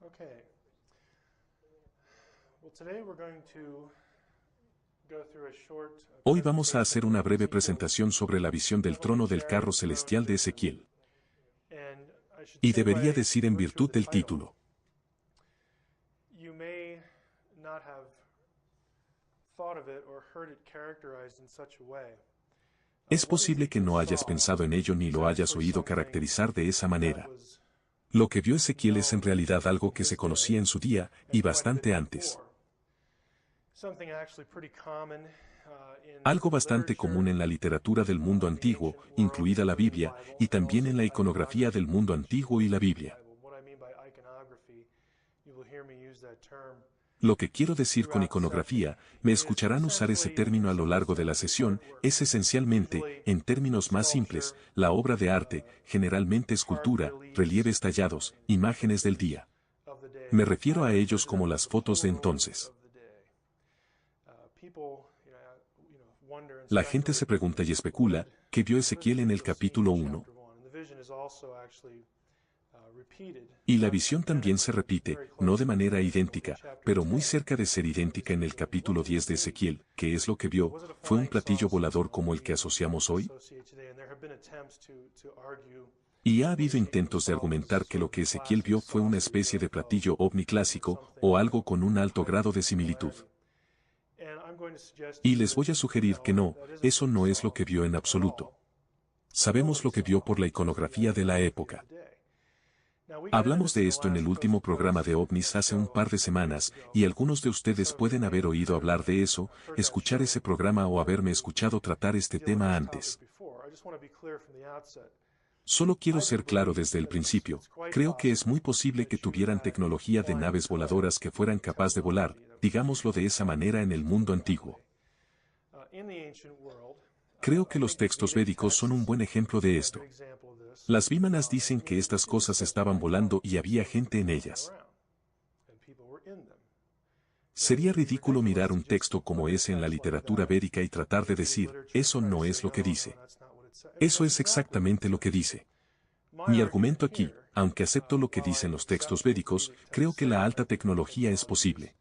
Okay. Well, today we're going to go through a short Hoy vamos a hacer una breve presentación sobre la visión del trono del carro celestial de Ezequiel. Y debería decir en virtud del título. You may not have thought of it or heard it characterized in such a way. Es posible que no hayas pensado en ello ni lo hayas oído caracterizar de esa manera. Lo que vio Ezequiel es en realidad algo que se conocía en su día y bastante antes. Algo bastante común en la literatura del mundo antiguo, incluida la Biblia, y también en la iconografía del mundo antiguo y la Biblia. Lo que quiero decir con iconografía, me escucharán usar ese término a lo largo de la sesión, es esencialmente, en términos más simples, la obra de arte, generalmente escultura, relieves tallados, imágenes del día. Me refiero a ellos como las fotos de entonces. La gente se pregunta y especula, ¿qué vio Ezequiel en el capítulo 1? Y la visión también se repite, no de manera idéntica, pero muy cerca de ser idéntica en el capítulo 10 de Ezequiel. ¿Qué es lo que vio? ¿Fue un platillo volador como el que asociamos hoy? Y ha habido intentos de argumentar que lo que Ezequiel vio fue una especie de platillo ovni clásico, o algo con un alto grado de similitud. Y les voy a sugerir que no, eso no es lo que vio en absoluto. Sabemos lo que vio por la iconografía de la época. Hablamos de esto en el último programa de OVNIs hace un par de semanas, y algunos de ustedes pueden haber oído hablar de eso, escuchar ese programa o haberme escuchado tratar este tema antes. Solo quiero ser claro desde el principio, creo que es muy posible que tuvieran tecnología de naves voladoras que fueran capaz de volar, digámoslo de esa manera en el mundo antiguo. Creo que los textos védicos son un buen ejemplo de esto. Las vímanas dicen que estas cosas estaban volando y había gente en ellas. Sería ridículo mirar un texto como ese en la literatura védica y tratar de decir, eso no es lo que dice. Eso es exactamente lo que dice. Mi argumento aquí, aunque acepto lo que dicen los textos védicos, creo que la alta tecnología es posible.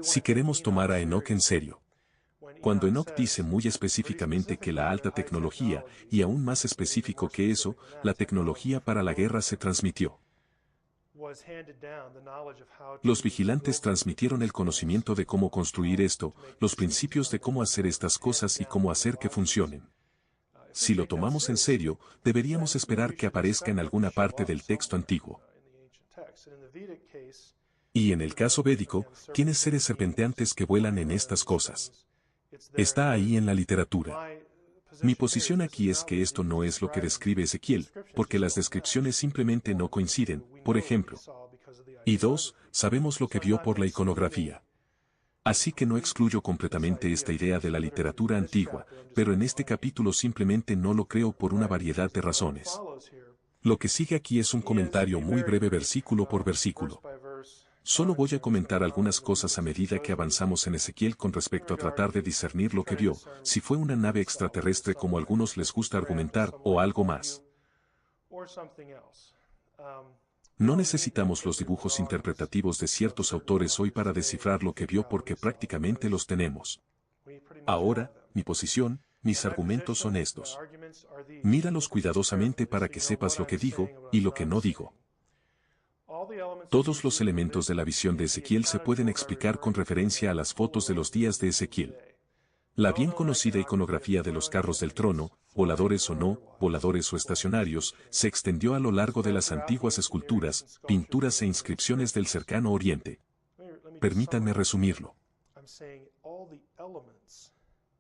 Si queremos tomar a Enoch en serio. Cuando Enoch dice muy específicamente que la alta tecnología, y aún más específico que eso, la tecnología para la guerra se transmitió. Los vigilantes transmitieron el conocimiento de cómo construir esto, los principios de cómo hacer estas cosas y cómo hacer que funcionen. Si lo tomamos en serio, deberíamos esperar que aparezca en alguna parte del texto antiguo. Y en el caso védico, tienes seres serpenteantes que vuelan en estas cosas. Está ahí en la literatura. Mi posición aquí es que esto no es lo que describe Ezequiel, porque las descripciones simplemente no coinciden, por ejemplo. Y dos, sabemos lo que vio por la iconografía. Así que no excluyo completamente esta idea de la literatura antigua, pero en este capítulo simplemente no lo creo por una variedad de razones. Lo que sigue aquí es un comentario muy breve versículo por versículo. Solo voy a comentar algunas cosas a medida que avanzamos en Ezequiel con respecto a tratar de discernir lo que vio, si fue una nave extraterrestre como a algunos les gusta argumentar, o algo más. No necesitamos los dibujos interpretativos de ciertos autores hoy para descifrar lo que vio porque prácticamente los tenemos. Ahora, mi posición, mis argumentos son estos. Míralos cuidadosamente para que sepas lo que digo, y lo que no digo. Todos los elementos de la visión de Ezequiel se pueden explicar con referencia a las fotos de los días de Ezequiel. La bien conocida iconografía de los carros del trono, voladores o no, voladores o estacionarios, se extendió a lo largo de las antiguas esculturas, pinturas e inscripciones del cercano Oriente. Permítanme resumirlo.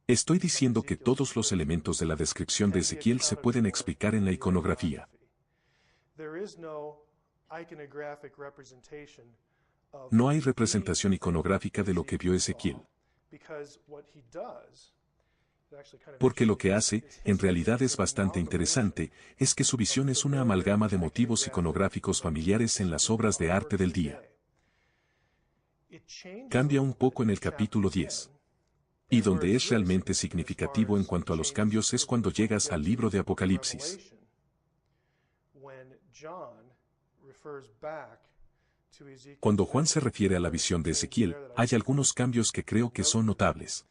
Estoy diciendo que todos los elementos de la descripción de Ezequiel se pueden explicar en la iconografía. No hay representación iconográfica de lo que vio Ezequiel. Porque lo que hace, en realidad es bastante interesante, es que su visión es una amalgama de motivos iconográficos familiares en las obras de arte del día. Cambia un poco en el capítulo 10. Y donde es realmente significativo en cuanto a los cambios es cuando llegas al libro de Apocalipsis. Cuando Juan se refiere a la visión de Ezequiel, hay algunos cambios que creo que son notables.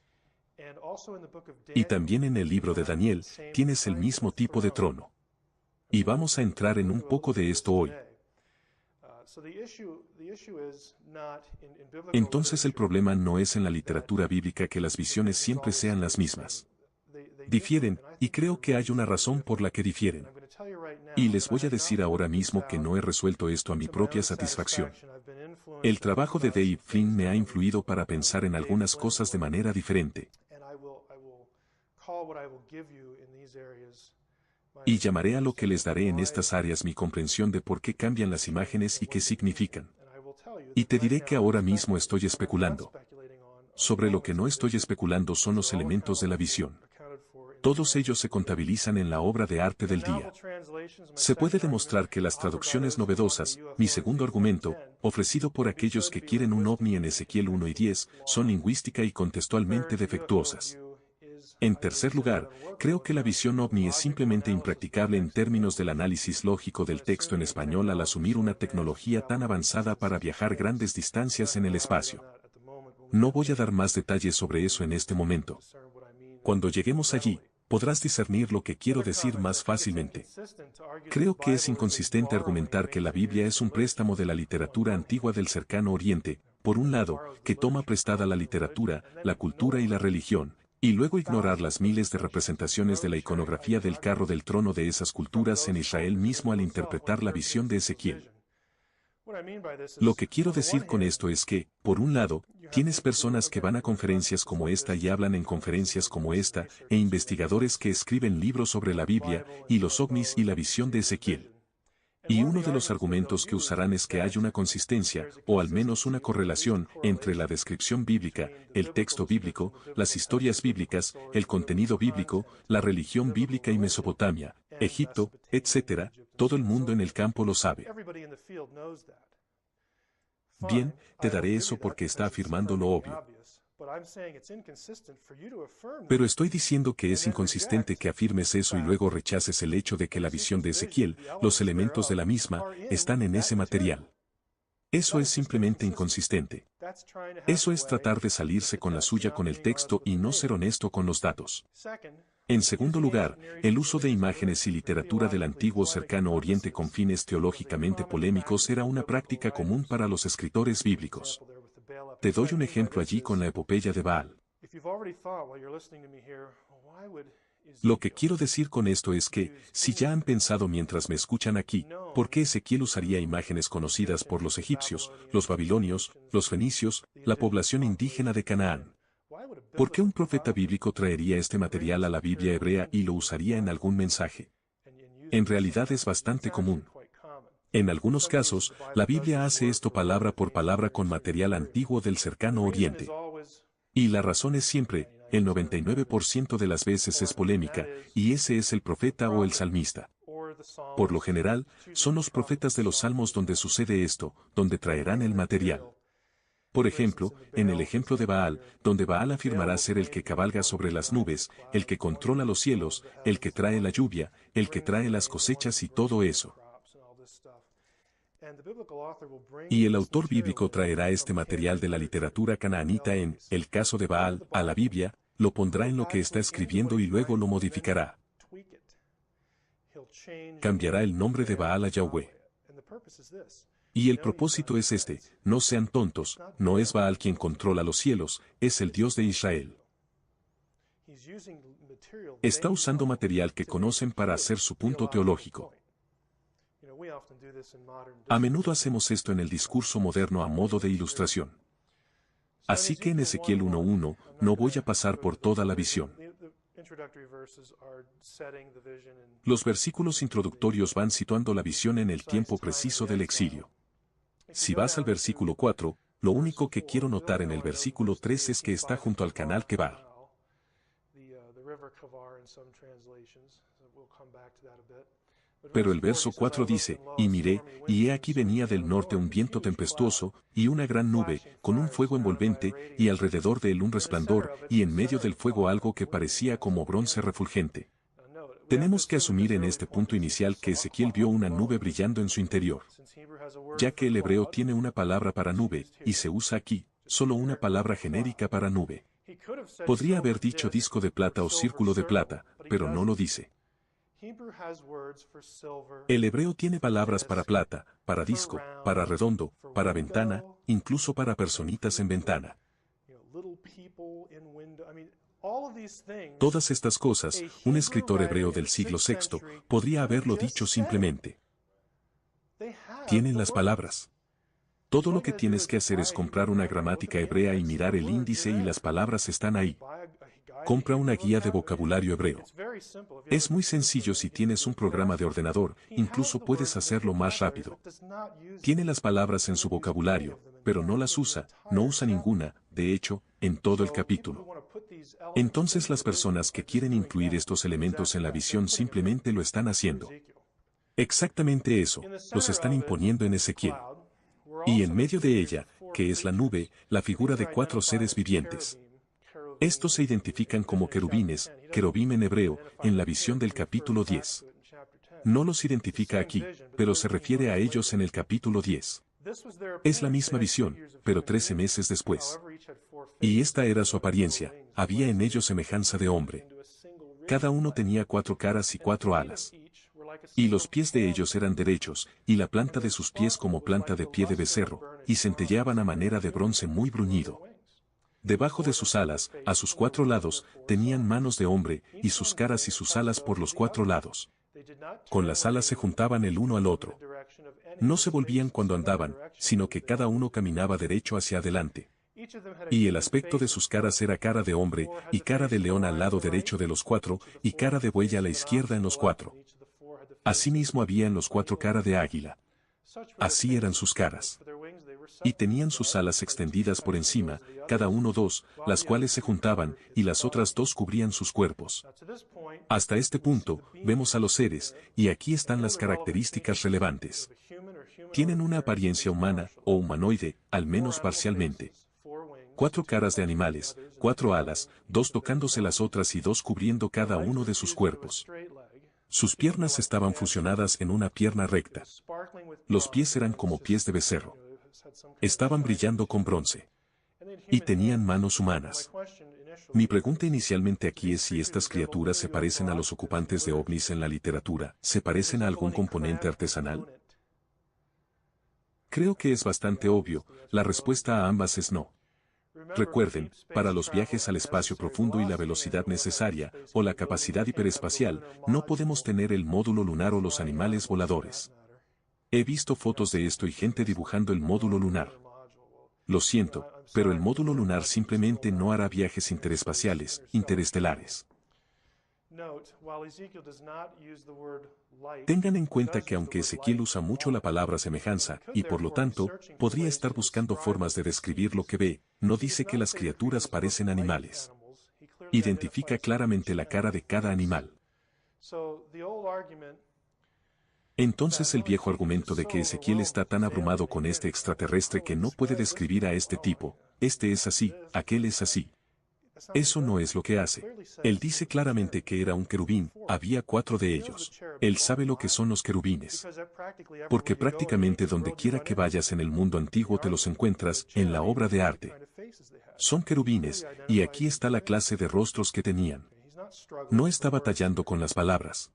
Y también en el libro de Daniel, tienes el mismo tipo de trono. Y vamos a entrar en un poco de esto hoy. Entonces el problema no es en la literatura bíblica que las visiones siempre sean las mismas. Difieren, y creo que hay una razón por la que difieren. Y les voy a decir ahora mismo que no he resuelto esto a mi propia satisfacción. El trabajo de Dave Flynn me ha influido para pensar en algunas cosas de manera diferente. Y llamaré a lo que les daré en estas áreas mi comprensión de por qué cambian las imágenes y qué significan. Y te diré que ahora mismo estoy especulando. Sobre lo que no estoy especulando son los elementos de la visión. Todos ellos se contabilizan en la obra de arte del día. Se puede demostrar que las traducciones novedosas, mi segundo argumento, ofrecido por aquellos que quieren un ovni en Ezequiel 1 y 10, son lingüística y contextualmente defectuosas. En tercer lugar, creo que la visión ovni es simplemente impracticable en términos del análisis lógico del texto en español al asumir una tecnología tan avanzada para viajar grandes distancias en el espacio. No voy a dar más detalles sobre eso en este momento. Cuando lleguemos allí, podrás discernir lo que quiero decir más fácilmente. Creo que es inconsistente argumentar que la Biblia es un préstamo de la literatura antigua del Cercano Oriente, por un lado, que toma prestada la literatura, la cultura y la religión, y luego ignorar las miles de representaciones de la iconografía del carro del trono de esas culturas en Israel mismo al interpretar la visión de Ezequiel. Lo que quiero decir con esto es que, por un lado, tienes personas que van a conferencias como esta y hablan en conferencias como esta, e investigadores que escriben libros sobre la Biblia, y los ovnis y la visión de Ezequiel. Y uno de los argumentos que usarán es que hay una consistencia, o al menos una correlación, entre la descripción bíblica, el texto bíblico, las historias bíblicas, el contenido bíblico, la religión bíblica y Mesopotamia, Egipto, etc. Todo el mundo en el campo lo sabe. Bien, te daré eso porque está afirmando lo obvio. Pero estoy diciendo que es inconsistente que afirmes eso y luego rechaces el hecho de que la visión de Ezequiel, los elementos de la misma, están en ese material. Eso es simplemente inconsistente. Eso es tratar de salirse con la suya con el texto y no ser honesto con los datos. En segundo lugar, el uso de imágenes y literatura del antiguo Cercano Oriente con fines teológicamente polémicos era una práctica común para los escritores bíblicos. Te doy un ejemplo allí con la epopeya de Baal. Lo que quiero decir con esto es que, si ya han pensado mientras me escuchan aquí, ¿por qué Ezequiel usaría imágenes conocidas por los egipcios, los babilonios, los fenicios, la población indígena de Canaán? ¿Por qué un profeta bíblico traería este material a la Biblia hebrea y lo usaría en algún mensaje? En realidad es bastante común. En algunos casos, la Biblia hace esto palabra por palabra con material antiguo del Cercano Oriente. Y la razón es siempre, el 99% de las veces es polémica, y ese es el profeta o el salmista. Por lo general, son los profetas de los salmos donde sucede esto, donde traerán el material. Por ejemplo, en el ejemplo de Baal, donde Baal afirmará ser el que cabalga sobre las nubes, el que controla los cielos, el que trae la lluvia, el que trae las cosechas y todo eso. Y el autor bíblico traerá este material de la literatura canaanita en, el caso de Baal, a la Biblia, lo pondrá en lo que está escribiendo y luego lo modificará. Cambiará el nombre de Baal a Yahweh. Y el propósito es este, no sean tontos, no es Baal quien controla los cielos, es el Dios de Israel. Está usando material que conocen para hacer su punto teológico. A menudo hacemos esto en el discurso moderno a modo de ilustración. Así que en Ezequiel 1:1, no voy a pasar por toda la visión. Los versículos introductorios van situando la visión en el tiempo preciso del exilio. Si vas al versículo 4, lo único que quiero notar en el versículo 3 es que está junto al canal Kebar. Pero el verso 4 dice, y miré, y he aquí venía del norte un viento tempestuoso, y una gran nube, con un fuego envolvente, y alrededor de él un resplandor, y en medio del fuego algo que parecía como bronce refulgente. Tenemos que asumir en este punto inicial que Ezequiel vio una nube brillando en su interior. Ya que el hebreo tiene una palabra para nube, y se usa aquí, solo una palabra genérica para nube. Podría haber dicho disco de plata o círculo de plata, pero no lo dice. El hebreo tiene palabras para plata, para disco, para redondo, para ventana, incluso para personitas en ventana. Todas estas cosas, un escritor hebreo del siglo VI podría haberlo dicho simplemente. Tienen las palabras. Todo lo que tienes que hacer es comprar una gramática hebrea y mirar el índice y las palabras están ahí. Compra una guía de vocabulario hebreo. Es muy sencillo si tienes un programa de ordenador, incluso puedes hacerlo más rápido. Tiene las palabras en su vocabulario, pero no las usa, no usa ninguna, de hecho, en todo el capítulo. Entonces las personas que quieren incluir estos elementos en la visión simplemente lo están haciendo. Exactamente eso, los están imponiendo en Ezequiel. Y en medio de ella, que es la nube, la figura de 4 seres vivientes. Estos se identifican como querubines, querubim en hebreo, en la visión del capítulo 10. No los identifica aquí, pero se refiere a ellos en el capítulo 10. Es la misma visión, pero 13 meses después. Y esta era su apariencia, había en ellos semejanza de hombre. Cada uno tenía 4 caras y 4 alas. Y los pies de ellos eran derechos, y la planta de sus pies como planta de pie de becerro, y centelleaban a manera de bronce muy bruñido. Debajo de sus alas, a sus 4 lados, tenían manos de hombre, y sus caras y sus alas por los 4 lados. Con las alas se juntaban el uno al otro. No se volvían cuando andaban, sino que cada uno caminaba derecho hacia adelante. Y el aspecto de sus caras era cara de hombre, y cara de león al lado derecho de los 4, y cara de buey a la izquierda en los 4. Asimismo había en los 4 cara de águila. Así eran sus caras. Y tenían sus alas extendidas por encima, cada uno 2, las cuales se juntaban, y las otras 2 cubrían sus cuerpos. Hasta este punto, vemos a los seres, y aquí están las características relevantes. Tienen una apariencia humana, o humanoide, al menos parcialmente. 4 caras de animales, 4 alas, 2 tocándose las otras y 2 cubriendo cada uno de sus cuerpos. Sus piernas estaban fusionadas en una pierna recta. Los pies eran como pies de becerro. Estaban brillando con bronce. Y tenían manos humanas. Mi pregunta inicialmente aquí es si estas criaturas se parecen a los ocupantes de ovnis en la literatura, ¿se parecen a algún componente artesanal? Creo que es bastante obvio, la respuesta a ambas es no. Recuerden, para los viajes al espacio profundo y la velocidad necesaria, o la capacidad hiperespacial, no podemos tener el módulo lunar o los animales voladores. He visto fotos de esto y gente dibujando el módulo lunar. Lo siento, pero el módulo lunar simplemente no hará viajes interespaciales, interestelares. Tengan en cuenta que aunque Ezequiel usa mucho la palabra semejanza, y por lo tanto, podría estar buscando formas de describir lo que ve, no dice que las criaturas parecen animales. Identifica claramente la cara de cada animal. Entonces el viejo argumento de que Ezequiel está tan abrumado con este extraterrestre que no puede describir a este tipo, este es así, aquel es así. Eso no es lo que hace. Él dice claramente que era un querubín, había 4 de ellos. Él sabe lo que son los querubines. Porque prácticamente donde quiera que vayas en el mundo antiguo te los encuentras, en la obra de arte. Son querubines, y aquí está la clase de rostros que tenían. No está batallando con las palabras.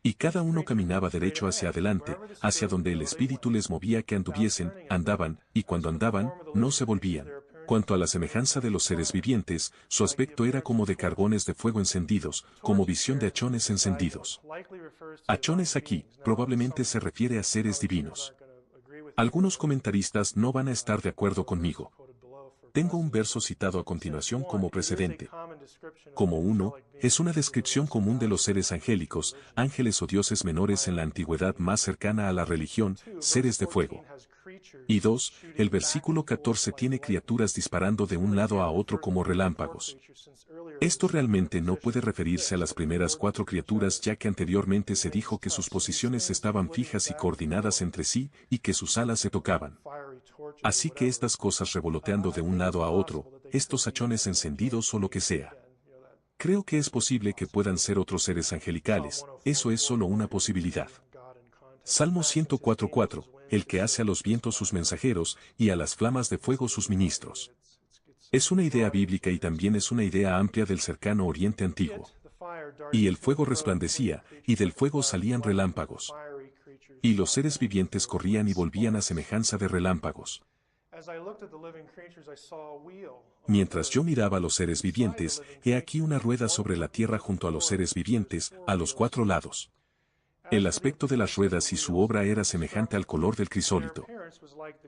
Y cada uno caminaba derecho hacia adelante, hacia donde el espíritu les movía que anduviesen, andaban, y cuando andaban, no se volvían. Cuanto a la semejanza de los seres vivientes, su aspecto era como de carbones de fuego encendidos, como visión de hachones encendidos. Hachones aquí, probablemente se refiere a seres divinos. Algunos comentaristas no van a estar de acuerdo conmigo. Tengo un verso citado a continuación como precedente. Como 1, es una descripción común de los seres angélicos, ángeles o dioses menores en la antigüedad más cercana a la religión, seres de fuego. Y 2, el versículo 14 tiene criaturas disparando de un lado a otro como relámpagos. Esto realmente no puede referirse a las primeras 4 criaturas ya que anteriormente se dijo que sus posiciones estaban fijas y coordinadas entre sí, y que sus alas se tocaban. Así que estas cosas revoloteando de un lado a otro, estos hachones encendidos o lo que sea. Creo que es posible que puedan ser otros seres angelicales, eso es solo una posibilidad. Salmo 104:4, el que hace a los vientos sus mensajeros, y a las flamas de fuego sus ministros. Es una idea bíblica y también es una idea amplia del cercano Oriente Antiguo. Y el fuego resplandecía, y del fuego salían relámpagos. Y los seres vivientes corrían y volvían a semejanza de relámpagos. Mientras yo miraba a los seres vivientes, he aquí una rueda sobre la tierra junto a los seres vivientes, a los 4 lados. El aspecto de las ruedas y su obra era semejante al color del crisólito.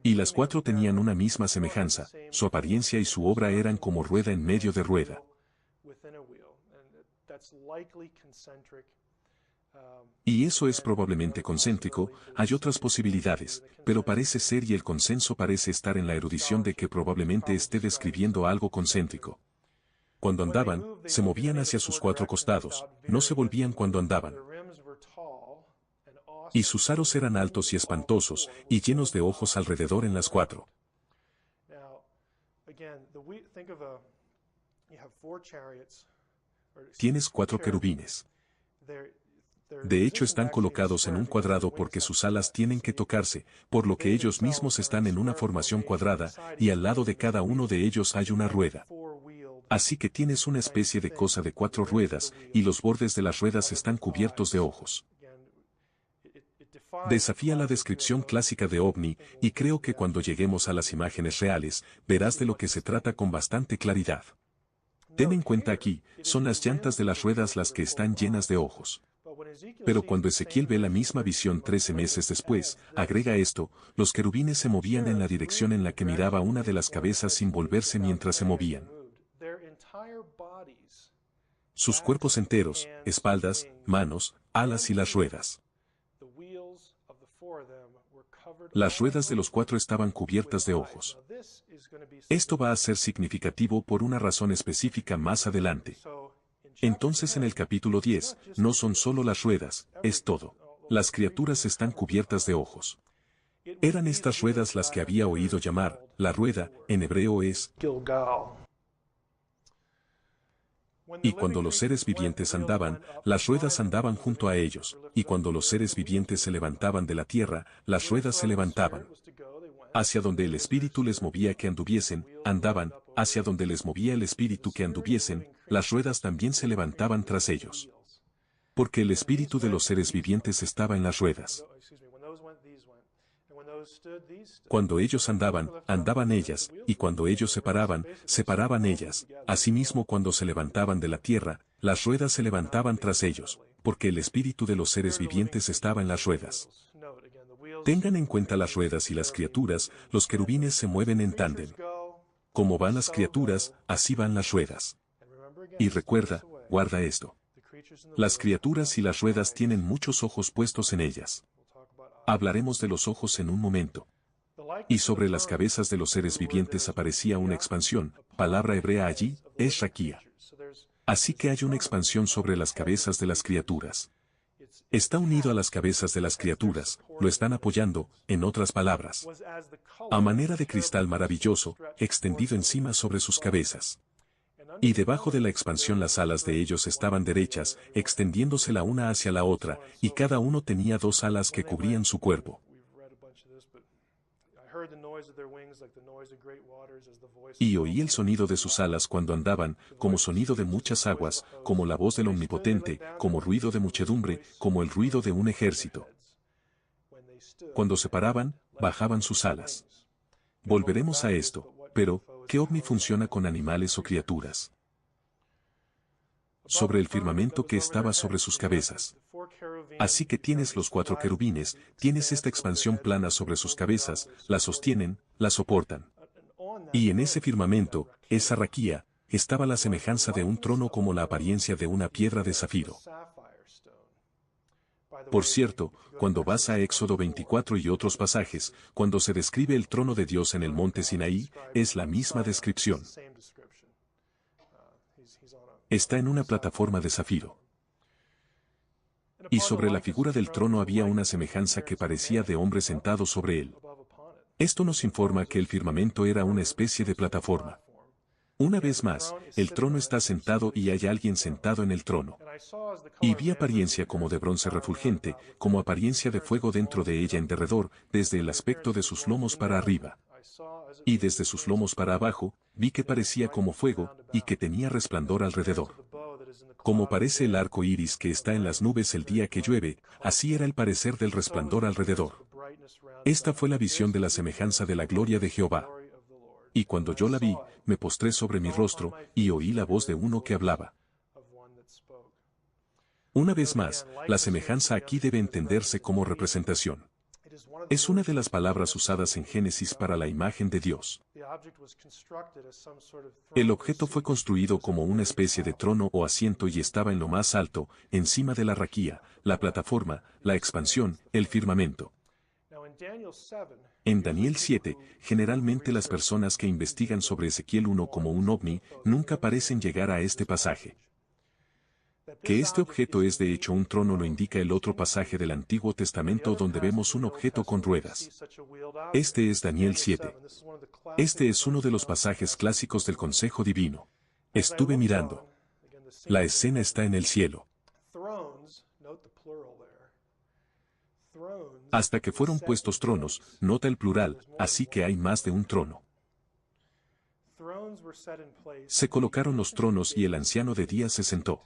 Y las 4 tenían una misma semejanza, su apariencia y su obra eran como rueda en medio de rueda. Y eso es probablemente concéntrico, hay otras posibilidades, pero parece ser y el consenso parece estar en la erudición de que probablemente esté describiendo algo concéntrico. Cuando andaban, se movían hacia sus 4 costados, no se volvían cuando andaban. Y sus aros eran altos y espantosos, y llenos de ojos alrededor en las 4. Tienes 4 querubines. De hecho están colocados en un cuadrado porque sus alas tienen que tocarse, por lo que ellos mismos están en una formación cuadrada, y al lado de cada uno de ellos hay una rueda. Así que tienes una especie de cosa de 4 ruedas, y los bordes de las ruedas están cubiertos de ojos. Desafía la descripción clásica de ovni, y creo que cuando lleguemos a las imágenes reales, verás de lo que se trata con bastante claridad. Ten en cuenta aquí, son las llantas de las ruedas las que están llenas de ojos. Pero cuando Ezequiel ve la misma visión 13 meses después, agrega esto, los querubines se movían en la dirección en la que miraba una de las cabezas sin volverse mientras se movían. Sus cuerpos enteros, espaldas, manos, alas y las ruedas. Las ruedas de los 4 estaban cubiertas de ojos. Esto va a ser significativo por una razón específica más adelante. Entonces en el capítulo 10, no son solo las ruedas, es todo. Las criaturas están cubiertas de ojos. Eran estas ruedas las que había oído llamar, la rueda, en hebreo es Gilgal. Y cuando los seres vivientes andaban, las ruedas andaban junto a ellos, y cuando los seres vivientes se levantaban de la tierra, las ruedas se levantaban. Hacia donde el Espíritu les movía que anduviesen, andaban, hacia donde les movía el Espíritu que anduviesen, las ruedas también se levantaban tras ellos. Porque el Espíritu de los seres vivientes estaba en las ruedas. Cuando ellos andaban, andaban ellas, y cuando ellos se paraban ellas. Asimismo cuando se levantaban de la tierra, las ruedas se levantaban tras ellos, porque el espíritu de los seres vivientes estaba en las ruedas. Tengan en cuenta las ruedas y las criaturas, los querubines se mueven en tándem. Como van las criaturas, así van las ruedas. Y recuerda, guarda esto. Las criaturas y las ruedas tienen muchos ojos puestos en ellas. Hablaremos de los ojos en un momento. Y sobre las cabezas de los seres vivientes aparecía una expansión, palabra hebrea allí, es raquía. Así que hay una expansión sobre las cabezas de las criaturas. Está unido a las cabezas de las criaturas, lo están apoyando, en otras palabras. A manera de cristal maravilloso, extendido encima sobre sus cabezas. Y debajo de la expansión las alas de ellos estaban derechas, extendiéndose la una hacia la otra, y cada uno tenía 2 alas que cubrían su cuerpo. Y oí el sonido de sus alas cuando andaban, como sonido de muchas aguas, como la voz del Omnipotente, como ruido de muchedumbre, como el ruido de un ejército. Cuando se paraban, bajaban sus alas. Volveremos a esto, pero, ¿qué ovni funciona con animales o criaturas? Sobre el firmamento que estaba sobre sus cabezas. Así que tienes los 4 querubines, tienes esta expansión plana sobre sus cabezas, la sostienen, la soportan. Y en ese firmamento, esa raquía, estaba la semejanza de un trono como la apariencia de una piedra de zafiro. Por cierto, cuando vas a Éxodo 24 y otros pasajes, cuando se describe el trono de Dios en el monte Sinaí, es la misma descripción. Está en una plataforma de zafiro. Y sobre la figura del trono había una semejanza que parecía de hombre sentado sobre él. Esto nos informa que el firmamento era una especie de plataforma. Una vez más, el trono está sentado y hay alguien sentado en el trono. Y vi apariencia como de bronce refulgente, como apariencia de fuego dentro de ella en derredor, desde el aspecto de sus lomos para arriba. Y desde sus lomos para abajo, vi que parecía como fuego, y que tenía resplandor alrededor. Como parece el arco iris que está en las nubes el día que llueve, así era el parecer del resplandor alrededor. Esta fue la visión de la semejanza de la gloria de Jehová. Y cuando yo la vi, me postré sobre mi rostro, y oí la voz de uno que hablaba. Una vez más, la semejanza aquí debe entenderse como representación. Es una de las palabras usadas en Génesis para la imagen de Dios. El objeto fue construido como una especie de trono o asiento y estaba en lo más alto, encima de la raquía, la plataforma, la expansión, el firmamento. En Daniel 7, generalmente las personas que investigan sobre Ezequiel 1 como un ovni, nunca parecen llegar a este pasaje. Que este objeto es de hecho un trono lo indica el otro pasaje del Antiguo Testamento donde vemos un objeto con ruedas. Este es Daniel 7. Este es uno de los pasajes clásicos del consejo divino. Estuve mirando. La escena está en el cielo. Hasta que fueron puestos tronos, nota el plural, así que hay más de un trono. Se colocaron los tronos y el anciano de días se sentó.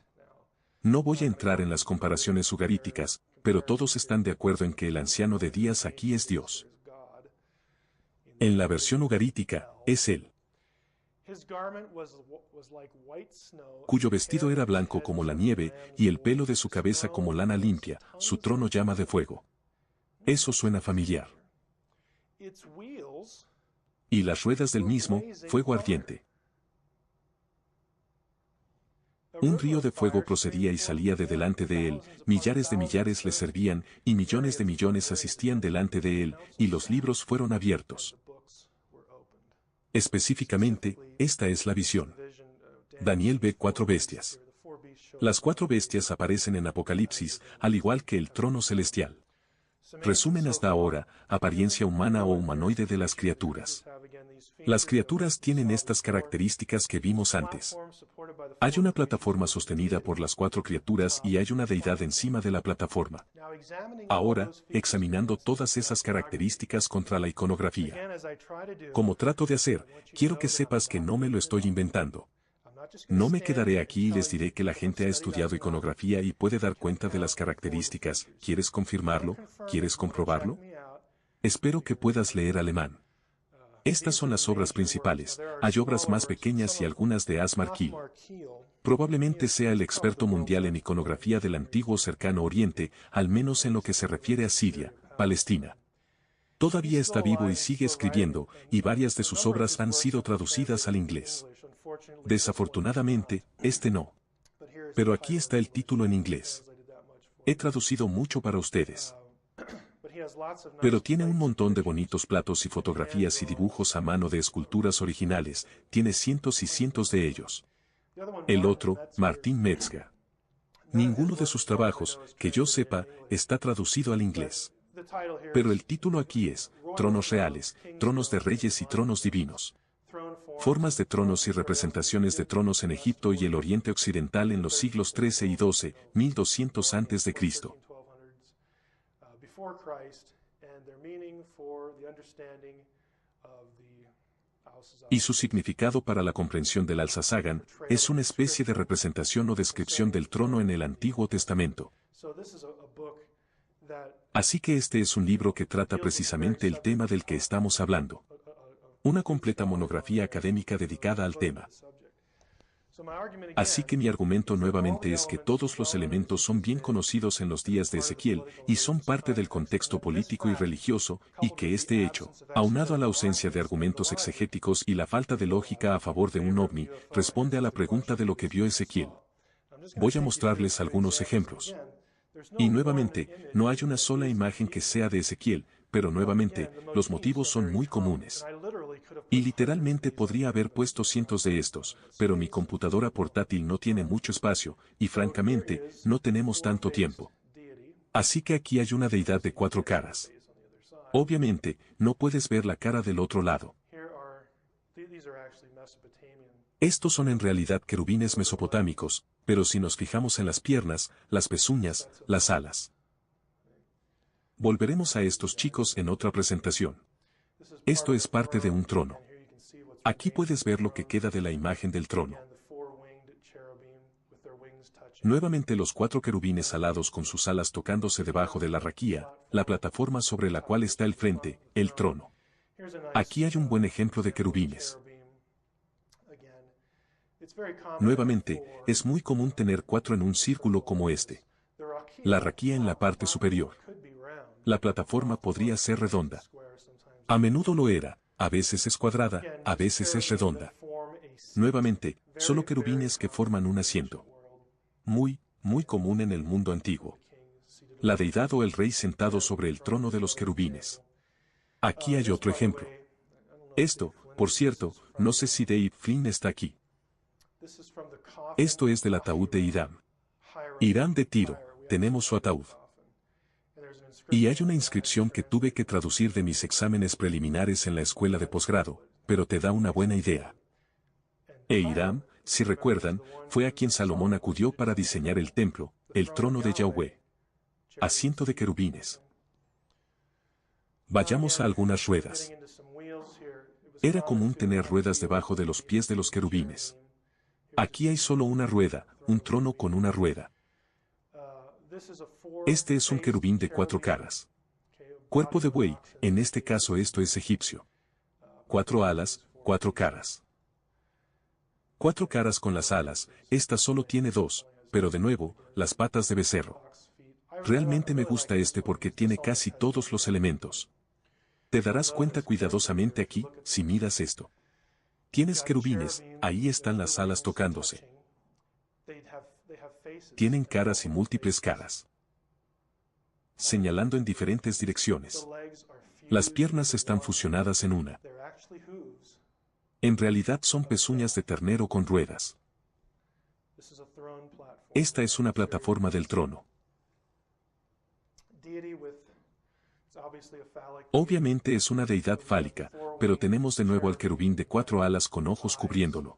No voy a entrar en las comparaciones ugaríticas, pero todos están de acuerdo en que el anciano de días aquí es Dios. En la versión ugarítica, es él, cuyo vestido era blanco como la nieve, y el pelo de su cabeza como lana limpia, su trono llama de fuego. Eso suena familiar. Y las ruedas del mismo, fuego ardiente. Un río de fuego procedía y salía de delante de él, millares de millares le servían, y millones de millones asistían delante de él, y los libros fueron abiertos. Específicamente, esta es la visión. Daniel ve 4 bestias. Las 4 bestias aparecen en Apocalipsis, al igual que el trono celestial. Resumen hasta ahora, apariencia humana o humanoide de las criaturas. Las criaturas tienen estas características que vimos antes. Hay una plataforma sostenida por las 4 criaturas y hay una deidad encima de la plataforma. Ahora, examinando todas esas características contra la iconografía. Como trato de hacer, quiero que sepas que no me lo estoy inventando. No me quedaré aquí y les diré que la gente ha estudiado iconografía y puede dar cuenta de las características. ¿Quieres confirmarlo? ¿Quieres comprobarlo? Espero que puedas leer alemán. Estas son las obras principales. Hay obras más pequeñas y algunas de Asmar Kiel. Probablemente sea el experto mundial en iconografía del antiguo cercano Oriente, al menos en lo que se refiere a Siria, Palestina. Todavía está vivo y sigue escribiendo, y varias de sus obras han sido traducidas al inglés. Desafortunadamente, este no. Pero aquí está el título en inglés. He traducido mucho para ustedes. Pero tiene un montón de bonitos platos y fotografías y dibujos a mano de esculturas originales, tiene cientos y cientos de ellos. El otro, Martín Metzger. Ninguno de sus trabajos, que yo sepa, está traducido al inglés. Pero el título aquí es, Tronos reales, tronos de reyes y tronos divinos. Formas de tronos y representaciones de tronos en Egipto y el Oriente Occidental en los siglos XIII y XII, 1200 a.C. Y su significado para la comprensión del Alsasagan, es una especie de representación o descripción del trono en el Antiguo Testamento. Así que este es un libro que trata precisamente el tema del que estamos hablando. Una completa monografía académica dedicada al tema. Así que mi argumento nuevamente es que todos los elementos son bien conocidos en los días de Ezequiel, y son parte del contexto político y religioso, y que este hecho, aunado a la ausencia de argumentos exegéticos y la falta de lógica a favor de un ovni, responde a la pregunta de lo que vio Ezequiel. Voy a mostrarles algunos ejemplos. Y nuevamente, no hay una sola imagen que sea de Ezequiel, pero nuevamente, los motivos son muy comunes. Y literalmente podría haber puesto cientos de estos, pero mi computadora portátil no tiene mucho espacio, y francamente, no tenemos tanto tiempo. Así que aquí hay una deidad de 4 caras. Obviamente, no puedes ver la cara del otro lado. Estos son en realidad querubines mesopotámicos, pero si nos fijamos en las piernas, las pezuñas, las alas. Volveremos a estos chicos en otra presentación. Esto es parte de un trono. Aquí puedes ver lo que queda de la imagen del trono. Nuevamente los 4 querubines alados con sus alas tocándose debajo de la raquía, la plataforma sobre la cual está el frente, el trono. Aquí hay un buen ejemplo de querubines. Nuevamente, es muy común tener 4 en un círculo como este. La raquía en la parte superior. La plataforma podría ser redonda. A menudo lo era, a veces es cuadrada, a veces es redonda. Nuevamente, solo querubines que forman un asiento. Muy común en el mundo antiguo. La deidad o el rey sentado sobre el trono de los querubines. Aquí hay otro ejemplo. Esto, por cierto, no sé si Dave Flynn está aquí. Esto es del ataúd de Hiram. Hiram de Tiro, tenemos su ataúd. Y hay una inscripción que tuve que traducir de mis exámenes preliminares en la escuela de posgrado, pero te da una buena idea. Hiram, si recuerdan, fue a quien Salomón acudió para diseñar el templo, el trono de Yahweh. Asiento de querubines. Vayamos a algunas ruedas. Era común tener ruedas debajo de los pies de los querubines. Aquí hay solo una rueda, un trono con una rueda. Este es un querubín de 4 caras. Cuerpo de buey, en este caso esto es egipcio. 4 alas, 4 caras. 4 caras con las alas, esta solo tiene 2, pero de nuevo, las patas de becerro. Realmente me gusta este porque tiene casi todos los elementos. Te darás cuenta cuidadosamente aquí, si miras esto. Tienes querubines, ahí están las alas tocándose. Tienen caras y múltiples caras, señalando en diferentes direcciones. Las piernas están fusionadas en una. En realidad son pezuñas de ternero con ruedas. Esta es una plataforma del trono. Obviamente es una deidad fálica, pero tenemos de nuevo al querubín de 4 alas con ojos cubriéndolo.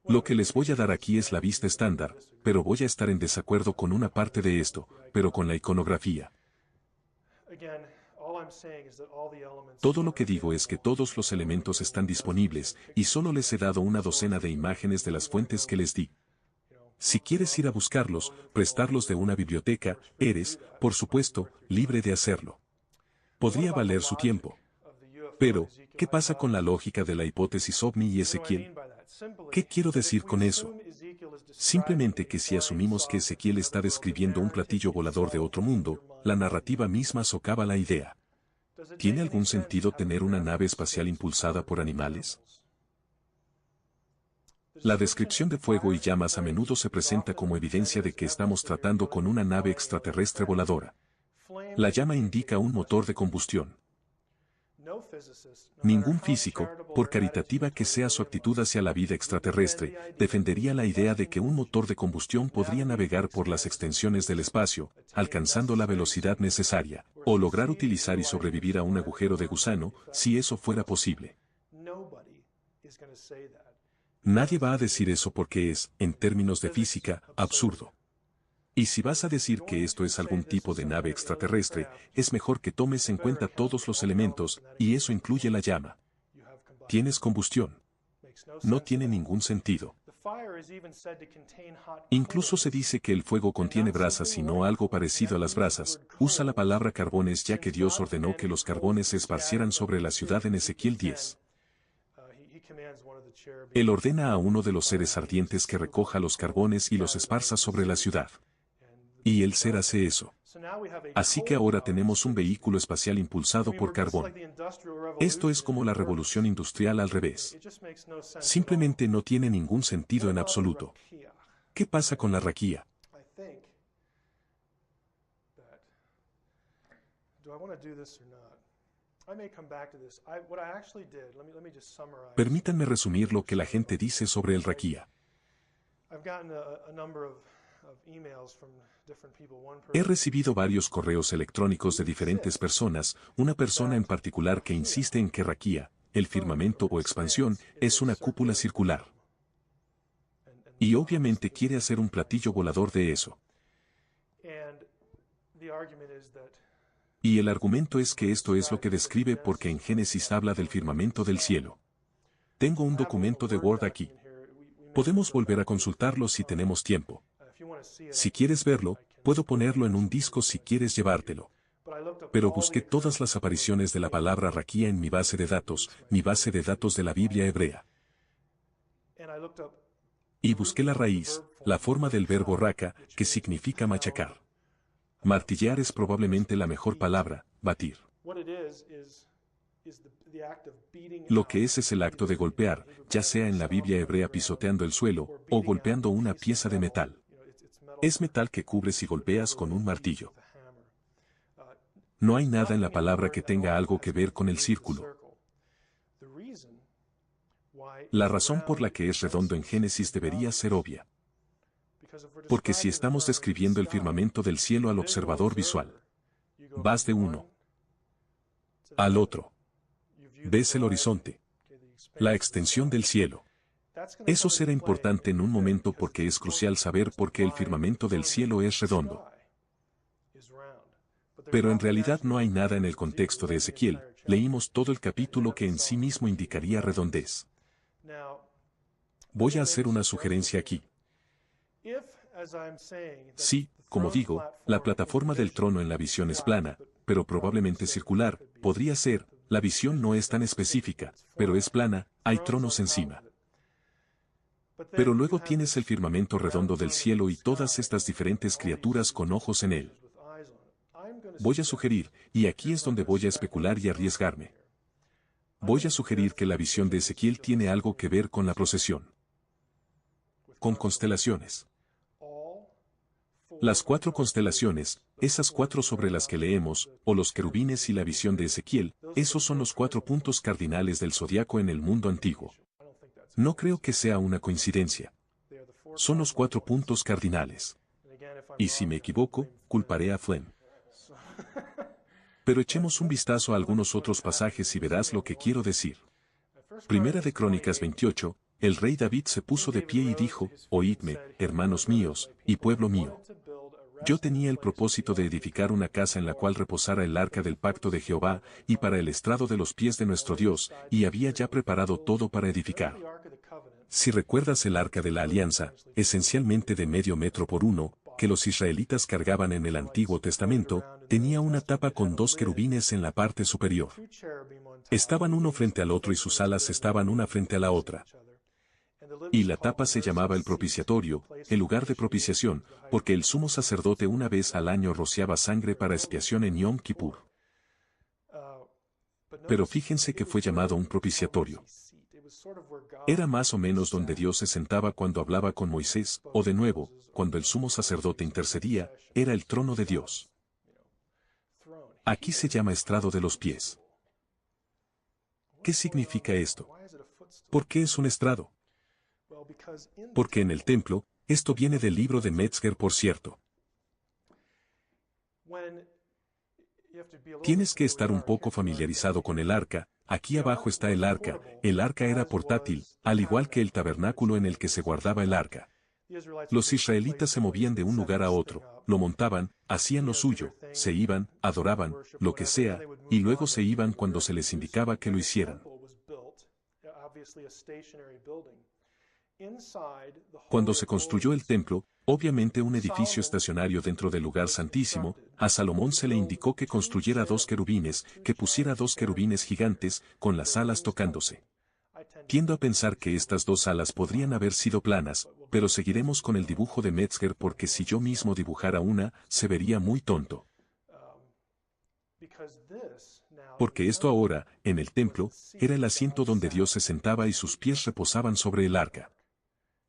Lo que les voy a dar aquí es la vista estándar, pero voy a estar en desacuerdo con una parte de esto, pero con la iconografía. Todo lo que digo es que todos los elementos están disponibles, y solo les he dado una docena de imágenes de las fuentes que les di. Si quieres ir a buscarlos, prestarlos de una biblioteca, eres, por supuesto, libre de hacerlo. Podría valer su tiempo. Pero, ¿qué pasa con la lógica de la hipótesis OVNI y Ezequiel? ¿Qué quiero decir con eso? Simplemente que si asumimos que Ezequiel está describiendo un platillo volador de otro mundo, la narrativa misma socava la idea. ¿Tiene algún sentido tener una nave espacial impulsada por animales? La descripción de fuego y llamas a menudo se presenta como evidencia de que estamos tratando con una nave extraterrestre voladora. La llama indica un motor de combustión. Ningún físico, por caritativa que sea su actitud hacia la vida extraterrestre, defendería la idea de que un motor de combustión podría navegar por las extensiones del espacio, alcanzando la velocidad necesaria, o lograr utilizar y sobrevivir a un agujero de gusano, si eso fuera posible. Nadie va a decir eso porque es, en términos de física, absurdo. Y si vas a decir que esto es algún tipo de nave extraterrestre, es mejor que tomes en cuenta todos los elementos, y eso incluye la llama. Tienes combustión. No tiene ningún sentido. Incluso se dice que el fuego contiene brasas y no algo parecido a las brasas. Usa la palabra carbones ya que Dios ordenó que los carbones se esparcieran sobre la ciudad en Ezequiel 10. Él ordena a uno de los seres ardientes que recoja los carbones y los esparza sobre la ciudad. Y el ser hace eso. Así que ahora tenemos un vehículo espacial impulsado por carbón. Esto es como la revolución industrial al revés. Simplemente no tiene ningún sentido en absoluto. ¿Qué pasa con la raquía? Permítanme resumir lo que la gente dice sobre el raquía. He recibido varios correos electrónicos de diferentes personas, una persona en particular que insiste en que raquía, el firmamento o expansión, es una cúpula circular. Y obviamente quiere hacer un platillo volador de eso. Y el argumento es que esto es lo que describe porque en Génesis habla del firmamento del cielo. Tengo un documento de Word aquí. Podemos volver a consultarlo si tenemos tiempo. Si quieres verlo, puedo ponerlo en un disco si quieres llevártelo. Pero busqué todas las apariciones de la palabra raquía en mi base de datos de la Biblia hebrea. Y busqué la raíz, la forma del verbo raca, que significa machacar. Martillear es probablemente la mejor palabra, batir. Lo que es el acto de golpear, ya sea en la Biblia hebrea pisoteando el suelo, o golpeando una pieza de metal. Es metal que cubres y golpeas con un martillo. No hay nada en la palabra que tenga algo que ver con el círculo. La razón por la que es redondo en Génesis debería ser obvia. Porque si estamos describiendo el firmamento del cielo al observador visual, vas de uno al otro. Ves el horizonte, la extensión del cielo. Eso será importante en un momento porque es crucial saber por qué el firmamento del cielo es redondo. Pero en realidad no hay nada en el contexto de Ezequiel, leímos todo el capítulo que en sí mismo indicaría redondez. Voy a hacer una sugerencia aquí. Sí, como digo, la plataforma del trono en la visión es plana, pero probablemente circular, podría ser, la visión no es tan específica, pero es plana, hay tronos encima. Pero luego tienes el firmamento redondo del cielo y todas estas diferentes criaturas con ojos en él. Voy a sugerir, y aquí es donde voy a especular y arriesgarme. Voy a sugerir que la visión de Ezequiel tiene algo que ver con la procesión. Con constelaciones. Las 4 constelaciones, esas 4 sobre las que leemos, o los querubines y la visión de Ezequiel, esos son los 4 puntos cardinales del zodiaco en el mundo antiguo. No creo que sea una coincidencia. Son los 4 puntos cardinales. Y si me equivoco, culparé a Flem. Pero echemos un vistazo a algunos otros pasajes y verás lo que quiero decir. Primera de Crónicas 28, el rey David se puso de pie y dijo, oídme, hermanos míos, y pueblo mío. Yo tenía el propósito de edificar una casa en la cual reposara el arca del pacto de Jehová, y para el estrado de los pies de nuestro Dios, y había ya preparado todo para edificar. Si recuerdas el arca de la alianza, esencialmente de medio metro por 1, que los israelitas cargaban en el Antiguo Testamento, tenía una tapa con 2 querubines en la parte superior. Estaban uno frente al otro y sus alas estaban una frente a la otra. Y la tapa se llamaba el propiciatorio, el lugar de propiciación, porque el sumo sacerdote una vez al año rociaba sangre para expiación en Yom Kippur. Pero fíjense que fue llamado un propiciatorio. Era más o menos donde Dios se sentaba cuando hablaba con Moisés, o de nuevo, cuando el sumo sacerdote intercedía, era el trono de Dios. Aquí se llama estrado de los pies. ¿Qué significa esto? ¿Por qué es un estrado? Porque en el templo, esto viene del libro de Metzger, por cierto. Tienes que estar un poco familiarizado con el arca. Aquí abajo está el arca era portátil, al igual que el tabernáculo en el que se guardaba el arca. Los israelitas se movían de un lugar a otro, lo montaban, hacían lo suyo, se iban, adoraban, lo que sea, y luego se iban cuando se les indicaba que lo hicieran. Cuando se construyó el templo, obviamente un edificio estacionario dentro del lugar santísimo, a Salomón se le indicó que construyera 2 querubines, que pusiera 2 querubines gigantes, con las alas tocándose. Tiendo a pensar que estas 2 alas podrían haber sido planas, pero seguiremos con el dibujo de Metzger porque si yo mismo dibujara una, se vería muy tonto. Porque esto ahora, en el templo, era el asiento donde Dios se sentaba y sus pies reposaban sobre el arca.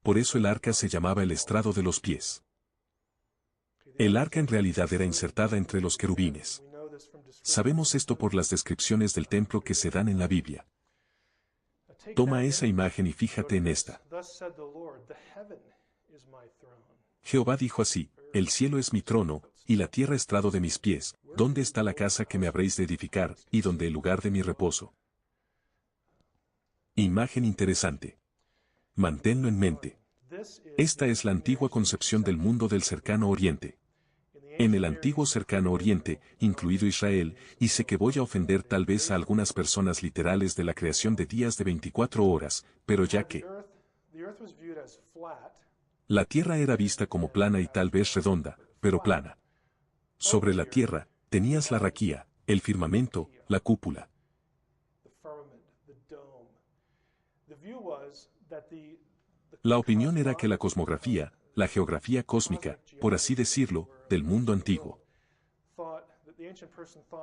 Por eso el arca se llamaba el estrado de los pies. El arca en realidad era insertada entre los querubines. Sabemos esto por las descripciones del templo que se dan en la Biblia. Toma esa imagen y fíjate en esta. Jehová dijo así, el cielo es mi trono, y la tierra estrado de mis pies, ¿dónde está la casa que me habréis de edificar, y dónde el lugar de mi reposo? Imagen interesante. Manténlo en mente. Esta es la antigua concepción del mundo del Cercano Oriente. En el antiguo Cercano Oriente, incluido Israel, y sé que voy a ofender tal vez a algunas personas literales de la creación de días de 24 horas, pero ya que la tierra era vista como plana y tal vez redonda, pero plana. Sobre la tierra, tenías la raquía, el firmamento, la cúpula. La opinión era que la cosmografía, la geografía cósmica, por así decirlo, del mundo antiguo.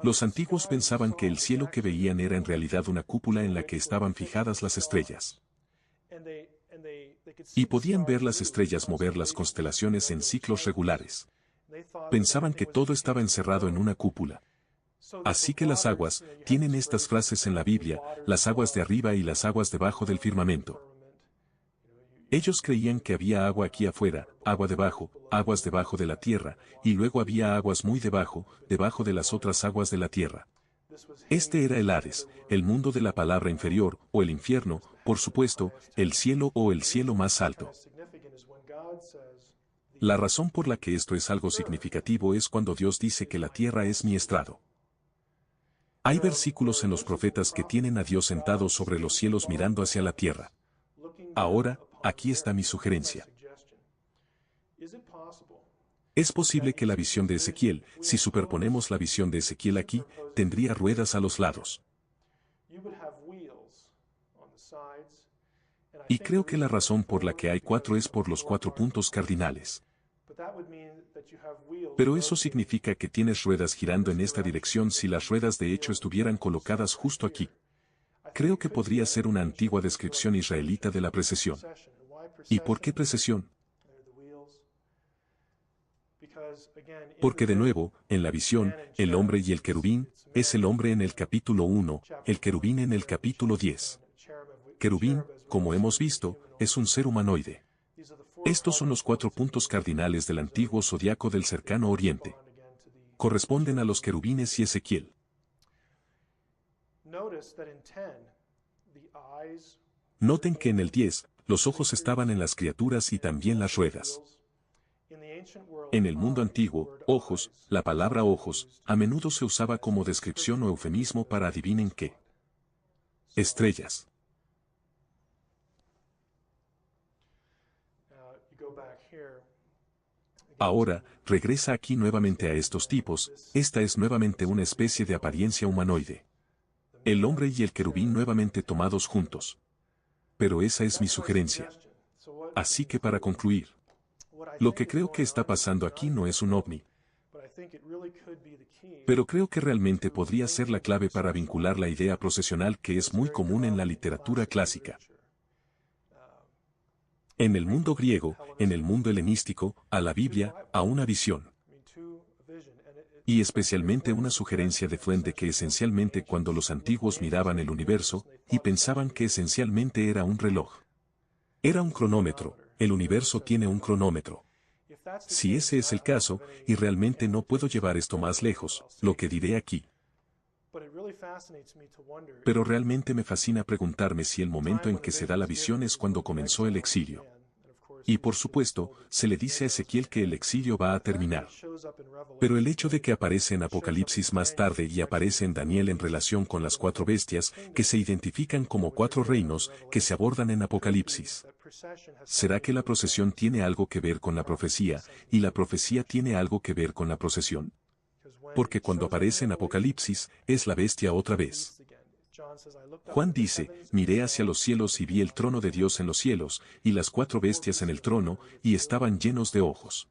Los antiguos pensaban que el cielo que veían era en realidad una cúpula en la que estaban fijadas las estrellas. Y podían ver las estrellas mover las constelaciones en ciclos regulares. Pensaban que todo estaba encerrado en una cúpula. Así que las aguas, tienen estas frases en la Biblia, las aguas de arriba y las aguas debajo del firmamento. Ellos creían que había agua aquí afuera, agua debajo, aguas debajo de la tierra, y luego había aguas muy debajo, debajo de las otras aguas de la tierra. Este era el Hades, el mundo de la palabra inferior, o el infierno, por supuesto, el cielo o el cielo más alto. La razón por la que esto es algo significativo es cuando Dios dice que la tierra es mi estrado. Hay versículos en los profetas que tienen a Dios sentado sobre los cielos mirando hacia la tierra. Ahora, aquí está mi sugerencia. Es posible que la visión de Ezequiel, si superponemos la visión de Ezequiel aquí, tendría ruedas a los lados. Y creo que la razón por la que hay 4 es por los 4 puntos cardinales. Pero eso significa que tienes ruedas girando en esta dirección si las ruedas de hecho estuvieran colocadas justo aquí. Creo que podría ser una antigua descripción israelita de la precesión. ¿Y por qué precesión? Porque de nuevo, en la visión, el hombre y el querubín, es el hombre en el capítulo 1, el querubín en el capítulo 10. Querubín, como hemos visto, es un ser humanoide. Estos son los 4 puntos cardinales del antiguo zodiaco del Cercano Oriente. Corresponden a los querubines y Ezequiel. Noten que en el 10, los ojos estaban en las criaturas y también las ruedas. En el mundo antiguo, ojos, la palabra ojos, a menudo se usaba como descripción o eufemismo para adivinen qué. Estrellas. Ahora, regresa aquí nuevamente a estos tipos, esta es nuevamente una especie de apariencia humanoide. El hombre y el querubín nuevamente tomados juntos. Pero esa es mi sugerencia. Así que para concluir, lo que creo que está pasando aquí no es un ovni. Pero creo que realmente podría ser la clave para vincular la idea procesional que es muy común en la literatura clásica. En el mundo griego, en el mundo helenístico, a la Biblia, a una visión. Y especialmente una sugerencia de Fuente que esencialmente cuando los antiguos miraban el universo, y pensaban que esencialmente era un reloj. Era un cronómetro, el universo tiene un cronómetro. Si ese es el caso, y realmente no puedo llevar esto más lejos, lo que diré aquí. Pero realmente me fascina preguntarme si el momento en que se da la visión es cuando comenzó el exilio. Y por supuesto, se le dice a Ezequiel que el exilio va a terminar. Pero el hecho de que aparece en Apocalipsis más tarde y aparece en Daniel en relación con las 4 bestias, que se identifican como 4 reinos, que se abordan en Apocalipsis. ¿Será que la procesión tiene algo que ver con la profecía, y la profecía tiene algo que ver con la procesión? Porque cuando aparece en Apocalipsis, es la bestia otra vez. Juan dice, miré hacia los cielos y vi el trono de Dios en los cielos, y las 4 bestias en el trono, y estaban llenos de ojos.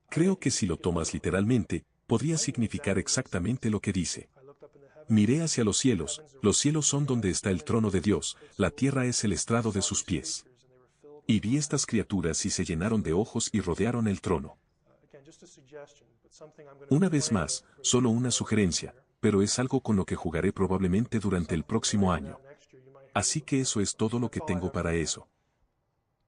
Creo que si lo tomas literalmente, podría significar exactamente lo que dice. Miré hacia los cielos son donde está el trono de Dios, la tierra es el estrado de sus pies. Y vi estas criaturas y se llenaron de ojos y rodearon el trono. Una vez más, solo una sugerencia, pero es algo con lo que jugaré probablemente durante el próximo año. Así que eso es todo lo que tengo para eso.